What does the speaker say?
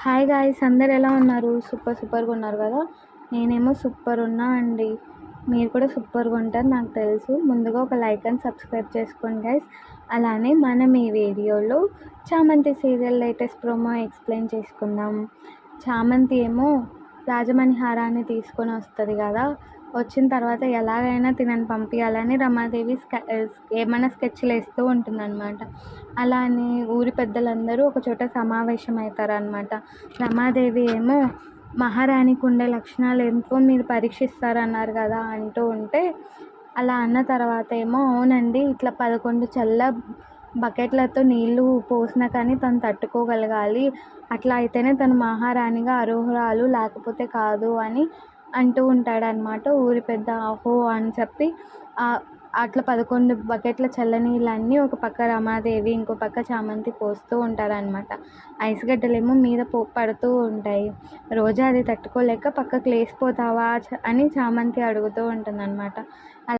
Hi guys, అందరు ఎలా ఉన్నారు? సూపర్గా ఉన్నారు కదా. నేనేమో సూపర్ ఉన్నా అండి. మీరు కూడా సూపర్గా ఉంటారు నాకు తెలుసు. ముందుగా ఒక లైక్ అండ్ సబ్స్క్రైబ్ చేసుకోండి గైస్. అలానే మనం ఈ వీడియోలో చామంతి సీరియల్ లేటెస్ట్ ప్రోమో ఎక్స్ప్లెయిన్ చేసుకుందాం. చామంతి ఏమో రాజమణి హారాన్ని తీసుకొని వస్తుంది కదా. వచ్చిన తర్వాత ఎలాగైనా తినని పంపించాలని రమాదేవి ఏమైనా స్కెచ్లు వేస్తూ ఉంటుందన్నమాట. అలా అని ఊరి పెద్దలందరూ ఒక చోట సమావేశం అవుతారనమాట. రమాదేవి ఏమో మహారాణికి ఉండే లక్షణాలు ఎంతో మీరు పరీక్షిస్తారన్నారు కదా అంటూ ఉంటే, అలా అన్న తర్వాత ఏమో అవునండి, ఇట్లా 11 చల్ల బకెట్లతో నీళ్ళు పోసినా కానీ తను తట్టుకోగలగాలి, అట్లా అయితేనే తను మహారాణిగా అర్హురాలు, లేకపోతే కాదు అని అంటూ ఉంటాడనమాట. ఊరి పెద్ద అహో అని చెప్పి అట్లా 11 బకెట్ల చల్లనీళ్ళన్నీ ఒక పక్క రమాదేవి, ఇంకో పక్క చామంతి పోస్తూ ఉంటారనమాట. ఐస్ గడ్డలేమో మీద పడుతూ ఉంటాయి. రోజా అది తట్టుకోలేక పక్కకు లేసిపోతావా అని చామంతి అడుగుతూ ఉంటుందన్నమాట.